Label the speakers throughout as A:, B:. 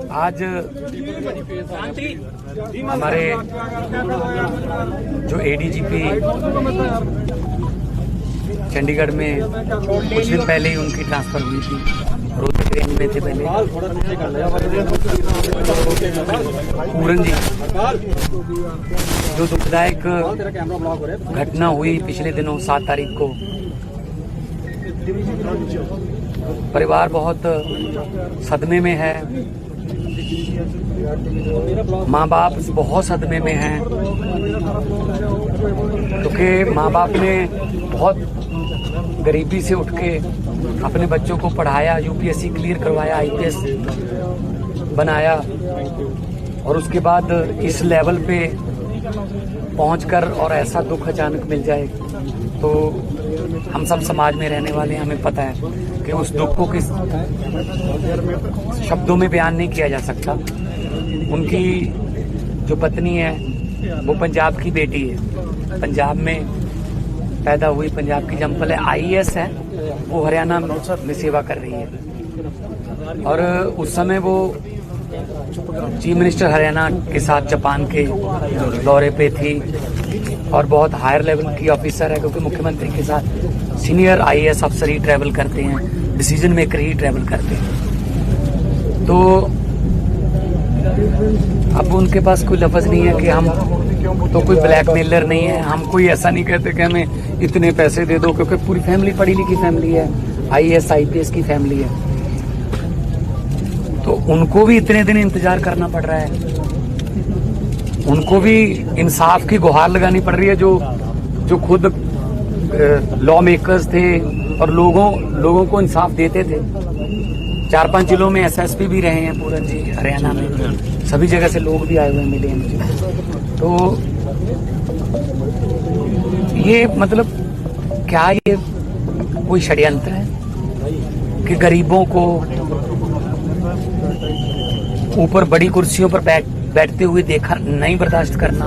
A: आज हमारे जो एडीजीपी चंडीगढ़ में कुछ दिन पहले ही उनकी ट्रांसफर हुई थी, रोहतक रेंज में थे पहले पूरन जी। जो दुखदायक घटना हुई पिछले दिनों 7 तारीख को, परिवार बहुत सदमे में है, माँ बाप बहुत सदमे में हैं, क्योंकि माँ बाप ने बहुत गरीबी से उठ के अपने बच्चों को पढ़ाया, यूपीएससी क्लियर करवाया, आईपीएस बनाया, और उसके बाद इस लेवल पे पहुंचकर और ऐसा दुख अचानक मिल जाए तो हम सब समाज में रहने वाले हैं, हमें पता है कि उस दुख को किस शब्दों में बयान नहीं किया जा सकता। उनकी जो पत्नी है वो पंजाब की बेटी है, पंजाब में पैदा हुई, पंजाब की जमपल है, आईएएस है, वो हरियाणा में सेवा कर रही है। और उस समय वो चीफ मिनिस्टर हरियाणा के साथ जापान के दौरे पे थी और बहुत हायर लेवल की ऑफिसर है, क्योंकि मुख्यमंत्री के साथ सीनियर आईएएस अफसर ही ट्रैवल करते हैं, डिसीजन मेकर ही ट्रैवल करते हैं। तो अब उनके पास कोई लफ्ज नहीं है कि हम तो कोई ब्लैकमेलर नहीं है, हम कोई ऐसा नहीं कहते कि हमें इतने पैसे दे दो, क्योंकि पूरी फैमिली पढ़ी लिखी फैमिली है, आईएएस आईपीएस की फैमिली है। तो उनको भी इतने दिन इंतजार करना पड़ रहा है, उनको भी इंसाफ की गुहार लगानी पड़ रही है, जो खुद लॉ मेकर्स थे और लोगों को इंसाफ देते थे। 4-5 जिलों में एसएसपी भी रहे हैं पूरन जी, हरियाणा में, सभी जगह से लोग भी आए हुए मिले हैं मुझे। तो ये मतलब क्या ये कोई षड्यंत्र है कि गरीबों को ऊपर बड़ी कुर्सियों पर बैठते हुए देखा नहीं बर्दाश्त करना,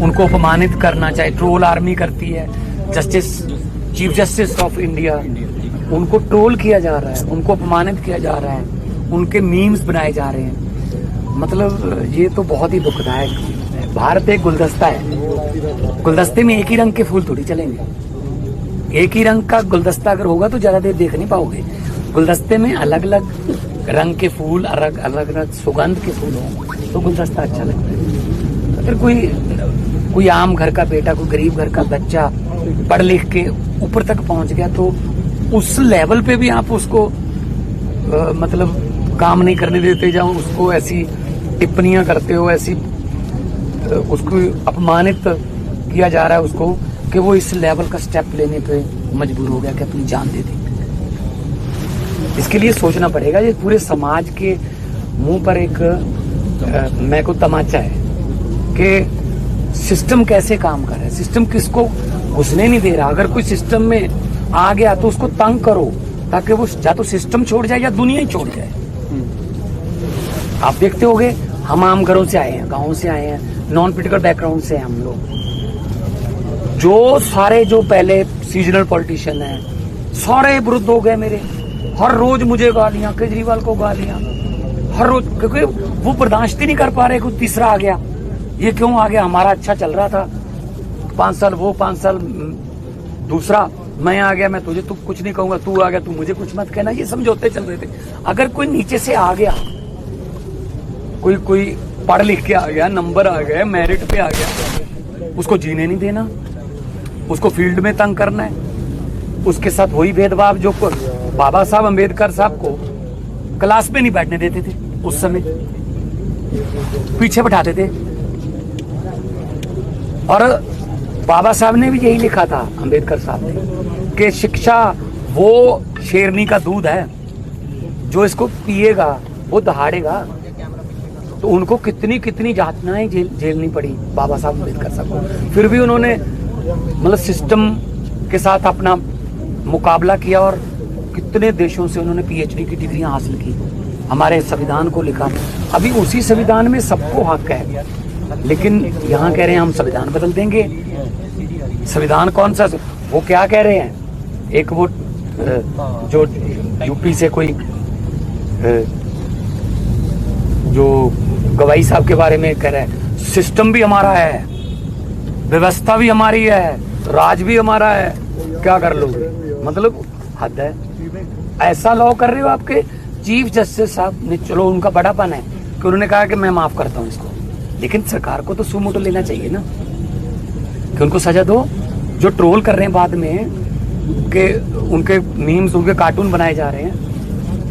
A: उनको अपमानित करना, चाहे ट्रोल आर्मी करती है, चीफ जस्टिस ऑफ इंडिया, उनको ट्रोल किया जा रहा है, उनको अपमानित किया जा रहा है, उनके मीम्स बनाए जा रहे हैं। मतलब ये तो बहुत ही दुखदायक है। भारत एक गुलदस्ता है, गुलदस्ते में एक ही रंग के फूल थोड़ी चलेंगे। एक ही रंग का गुलदस्ता अगर होगा तो ज्यादा देर देख नहीं पाओगे। गुलदस्ते में अलग अलग रंग के फूल, अलग अलग सुगंध के फूल हो तो गुलदस्ता अच्छा लगता है। अगर कोई आम घर का बेटा, कोई गरीब घर का बच्चा पढ़ लिख के ऊपर तक पहुंच गया तो उस लेवल पे भी आप उसको मतलब काम नहीं करने देते, जाओ उसको ऐसी टिप्पणियां करते हो, ऐसी उसको अपमानित किया जा रहा है उसको, कि वो इस लेवल का स्टेप लेने पे मजबूर हो गया कि अपनी जान दे दे। इसके लिए सोचना पड़ेगा। ये पूरे समाज के मुंह पर एक मैं को तमाचा है कि सिस्टम कैसे काम कर रहा है, सिस्टम किसको घुसने नहीं दे रहा। अगर कोई सिस्टम में आ गया तो उसको तंग करो, ताकि वो या तो सिस्टम छोड़ जाए या दुनिया ही छोड़ जाए। आप देखते होंगे, हम आम घरों से आए हैं, गाँव से आए हैं, नॉन पॉलिटिकल बैकग्राउंड से हैं हम लोग। जो सारे जो पहले सीजनल पॉलिटिशियन हैं सारे विरुद्ध हो गए मेरे। हर रोज मुझे गालियां, केजरीवाल को गालियां, हर रोज, क्योंकि वो बर्दाश्त ही नहीं कर पा रहे। कोई तीसरा आ गया, ये क्यों आ गया? हमारा अच्छा चल रहा था, 5 साल वो, 5 साल दूसरा, मैं आ गया, मैं तुझे तू कुछ नहीं कहूंगा, तू आ गया, तू मुझे कुछ मत कहना, ये समझौते चल रहे थे। अगर कोई नीचे से आ गया, कोई पढ़ लिख के आ गया, नंबर आ गया, मेरिट पे आ गया, उसको जीने नहीं देना, उसको फील्ड में तंग करना है, उसके साथ वही भेदभाव जो बाबा साहब अम्बेडकर साहब को क्लास में नहीं बैठने देते थे, उस समय पीछे बैठाते थे। और बाबा साहब ने भी यही लिखा था, अम्बेडकर साहब ने, कि शिक्षा वो शेरनी का दूध है, जो इसको पिएगा वो दहाड़ेगा। तो उनको कितनी कितनी यातनाएं झेलनी पड़ी बाबा साहब अम्बेडकर साहब को, फिर भी उन्होंने मतलब सिस्टम के साथ अपना मुकाबला किया और कितने देशों से उन्होंने पीएचडी की डिग्रियां हासिल की, हमारे संविधान को लिखा। अभी उसी संविधान में सबको हक है, लेकिन यहाँ कह रहे हैं हम संविधान बदल देंगे। संविधान कौन सा? वो क्या कह रहे हैं, एक वो जो यूपी से कोई जो गवाही साहब के बारे में कह रहे हैं, सिस्टम भी हमारा है, व्यवस्था भी हमारी है, राज भी हमारा है, क्या कर लोगे? मतलब हद है। ऐसा लॉ कर रहे हो आपके चीफ जस्टिस साहब ने, चलो उनका बड़ापन है कि उन्होंने कहा कि मैं माफ करता हूं इसको, लेकिन सरकार को तो सुमोटो लेना चाहिए ना कि उनको सजा दो। जो ट्रोल कर रहे हैं बाद में कि उनके मीम्स, उनके कार्टून बनाए जा रहे हैं,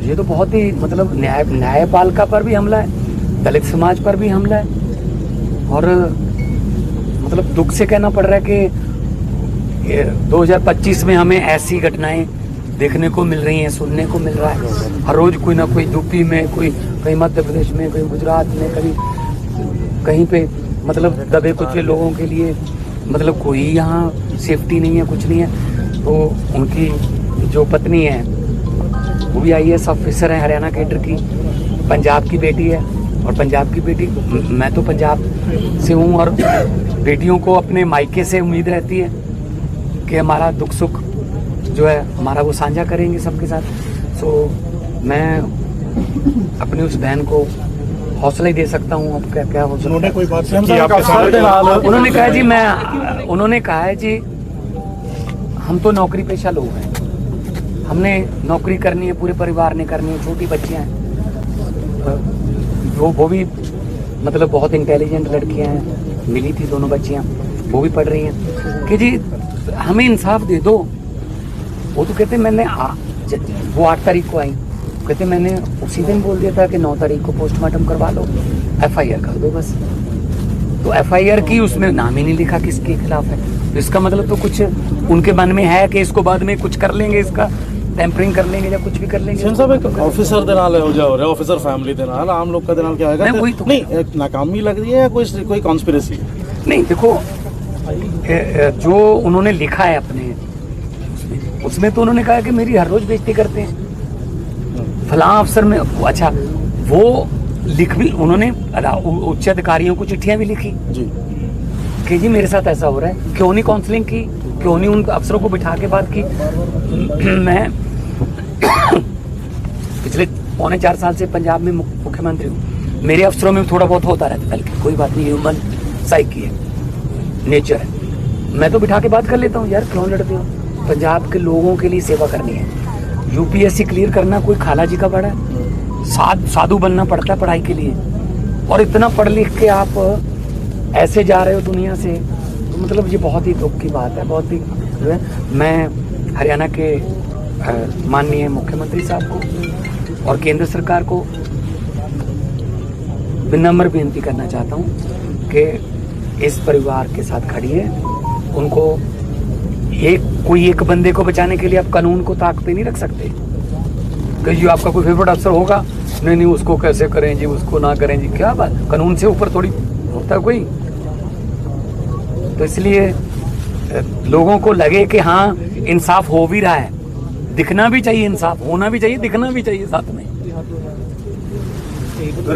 A: ये तो बहुत ही मतलब न्यायपालिका पर भी हमला है, दलित समाज पर भी हमला है। और मतलब दुख से कहना पड़ रहा है कि 2025 में हमें ऐसी घटनाएं देखने को मिल रही हैं, सुनने को मिल रहा है। हर रोज कोई ना कोई यूपी में, कोई कहीं मध्य प्रदेश में, कहीं गुजरात में, कहीं पे मतलब दबे कुचले लोगों के लिए मतलब कोई यहाँ सेफ्टी नहीं है, कुछ नहीं है। तो उनकी जो पत्नी है वो भी IAS ऑफिसर है, हरियाणा कैडर की, पंजाब की बेटी है। और पंजाब की बेटी, मैं तो पंजाब से हूँ, और बेटियों को अपने मायके से उम्मीद रहती है कि हमारा दुख सुख जो है हमारा वो साझा करेंगे सबके साथ। सो मैं अपनी उस बहन को हौसला ही दे सकता हूँ। अब क्या क्या हो सकता है।
B: उन्होंने कोई बात की आपके साथ?
A: उन्होंने कहा जी उन्होंने कहा है जी हम तो नौकरी पेशा लोग हैं, हमने नौकरी करनी है, पूरे परिवार ने करनी है, छोटी बच्चियां हैं, वो भी मतलब बहुत इंटेलिजेंट लड़कियां हैं, मिली थी दोनों बच्चियां, वो भी पढ़ रही हैं कि जी हमें इंसाफ दे दो। वो तो कहते मैंने वो 8 तारीख को आई, कहते मैंने उसी दिन बोल दिया था कि 9 तारीख को पोस्टमार्टम करवा लो, FIR कर दो बस। तो FIR की उसमें नाम ही नहीं लिखा किसके खिलाफ है। तो इसका मतलब तो कुछ उनके मन में है कि इसको बाद में कुछ कर लेंगे, इसका टेम्परिंग कर लेंगे या कुछ भी कर लेंगे।
B: साहब एक ऑफिसर दे नाल हो जा रहा है, ऑफिसर फैमिली दे नाल, आम लोग का दे नाल क्या होगा?
A: नहीं, वही तो
B: नहीं, एक नाकामी लग रही है या कोई कॉन्स्पिरेसी?
A: नहीं, देखो जो उन्होंने लिखा है अपने उसमें तो उन्होंने कहा कि मेरी हर रोज बेइज्जती करते हैं फलां अफसर में। अच्छा, वो लिख भी उन्होंने उच्च अधिकारियों को चिट्ठियां भी लिखी
B: जी
A: कि जी मेरे साथ ऐसा हो रहा है, क्यों नहीं काउंसलिंग की, क्यों नहीं उन अफसरों को बिठा के बात की। मैं पिछले 3.25 साल से पंजाब में मुख्यमंत्री हूँ, मेरे अफसरों में थोड़ा बहुत होता रहता है, बल्कि कोई बात नहीं, ह्यूमन साइकी है, नेचर है, मैं तो बिठा के बात कर लेता हूँ। यार क्यों लड़ते हो? पंजाब के लोगों के लिए सेवा करनी है। UPSC क्लियर करना कोई खाला जी का बड़ा है, साधु बनना पड़ता है पढ़ाई के लिए, और इतना पढ़ लिख के आप ऐसे जा रहे हो दुनिया से, तो मतलब ये बहुत ही दुख की बात है। बहुत ही जो है, मैं हरियाणा के माननीय मुख्यमंत्री साहब को और केंद्र सरकार को विनम्र बेनती करना चाहता हूँ कि इस परिवार के साथ खड़िए। उनको कोई एक बंदे को बचाने के लिए आप कानून को ताक पे नहीं रख सकते कि जो आपका कोई फेवरेट अफसर होगा, नहीं उसको कैसे करें जी, उसको ना करें जी, क्या बात, कानून से ऊपर थोड़ी होता है कोई। तो इसलिए लोगों को लगे कि हाँ इंसाफ हो भी रहा है, दिखना भी चाहिए, इंसाफ होना भी चाहिए, दिखना भी चाहिए साथ में।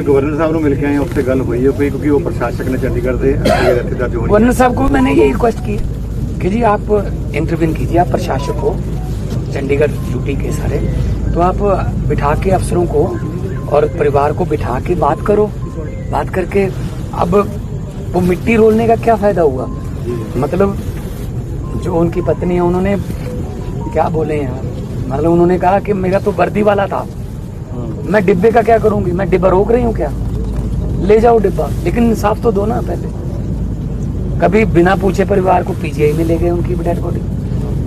C: गवर्नर साहब ने मिलकर आए, उससे गल हुई है कोई, क्योंकि वो प्रशासक ने चंडीगढ़ से
A: गवर्नर साहब को मैंने ये रिक्वेस्ट की कि जी आप इंटरव्यू कीजिए, आप प्रशासक हो चंडीगढ़ यूटी के सारे, तो आप बिठा के अफसरों को और परिवार को बिठा के बात करो, बात करके अब वो मिट्टी रोलने का क्या फायदा हुआ। मतलब जो उनकी पत्नी है उन्होंने क्या बोले यार, मतलब उन्होंने कहा कि मेरा तो वर्दी वाला था, मैं डिब्बे का क्या करूंगी, मैं डिब्बा रोक रही हूँ क्या, ले जाओ डिब्बा, लेकिन इंसाफ तो दो ना पहले। कभी बिना पूछे परिवार को PGI में ले गए उनकी डेड बॉडी,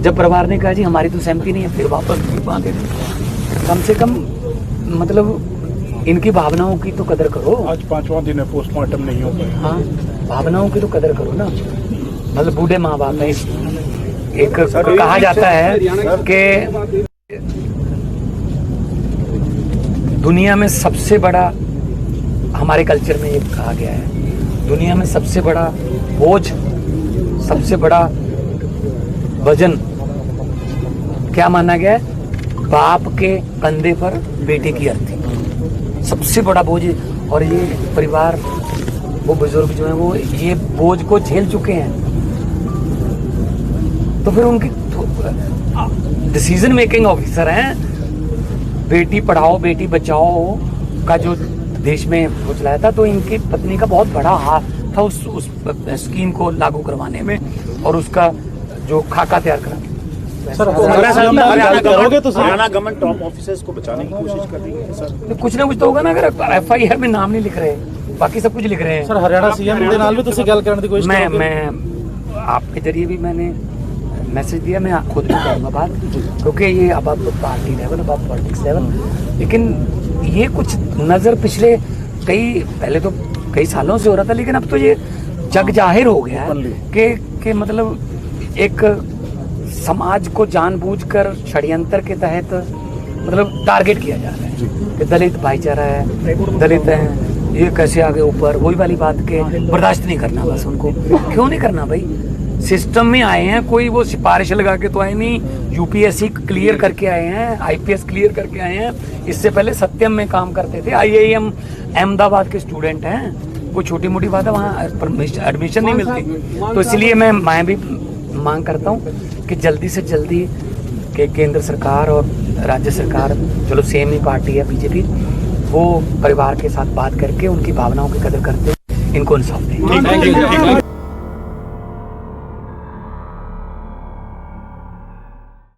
A: जब परिवार ने कहा जी हमारी तो सहमति नहीं है, फिर वापस बांधे। कम से कम मतलब इनकी भावनाओं की तो कदर करो।
B: आज 5वां दिन है, पोस्टमार्टम नहीं हो पाया।
A: हाँ, भावनाओं की तो कदर करो ना। मतलब बूढ़े माँ बाप है, एक कहा जाता है कि दुनिया में सबसे बड़ा, हमारे कल्चर में ये कहा गया है, दुनिया में सबसे बड़ा बोझ, सबसे बड़ा वजन क्या माना गया है? बाप के कंधे पर बेटे की अर्थी, सबसे बड़ा बोझ। और ये परिवार, वो बुजुर्ग जो हैं वो ये बोझ को झेल चुके हैं, तो फिर उनकी डिसीजन मेकिंग ऑफिसर हैं। बेटी पढ़ाओ बेटी बचाओ का जो देश में वो चलाया था, तो इनकी पत्नी का बहुत बड़ा हाथ था उस स्कीम को लागू करवाने में और उसका जो खाका तैयार करा।
B: सर
C: करोगे तो
D: हरियाणा गवर्नमेंट टॉप ऑफिसर्स को बचाने की कोशिश कर रही है सर।
A: तो कुछ ना कुछ तो होगा ना, अगर FIR में नाम नहीं लिख रहे, बाकी सब कुछ लिख रहे हैं।
B: सर हरियाणा सीएम ਦੇ ਨਾਲ ਵੀ ਤੁਸੀਂ ਗੱਲ ਕਰਨ ਦੀ कोशिश करोगे?
A: मैं आपके जरिए भी मैंने मैसेज दिया, मैं खुद भी करूँगा बात, क्योंकि ये अब पार्टी लेवल, अब पॉलिटिक्स लेवल, लेकिन ये कुछ नज़र पिछले पहले तो कई सालों से हो रहा था, लेकिन अब तो ये जग जाहिर हो गया है कि मतलब एक समाज को जानबूझकर षड्यंत्र के तहत मतलब टारगेट किया जा रहा है कि दलित भाईचारा है, दलित हैं, ये कैसे आगे ऊपर, वही वाली बात के बर्दाश्त नहीं करना बस उनको। क्यों नहीं करना भाई, सिस्टम में आए हैं, कोई वो सिफारिश लगा के तो आए नहीं, UPSC क्लियर करके आए हैं, IPS क्लियर करके आए हैं, इससे पहले सत्यम में काम करते थे, IIM अहमदाबाद के स्टूडेंट हैं, कोई छोटी मोटी बात है, वहाँ एडमिशन नहीं मिलती। तो इसलिए मैं भी मांग करता हूँ कि जल्दी से जल्दी कि केंद्र सरकार और राज्य सरकार, चलो सेम ही पार्टी है BJP, वो परिवार के साथ बात करके उनकी भावनाओं की कदर करते हुए इनको इंसाफ दें।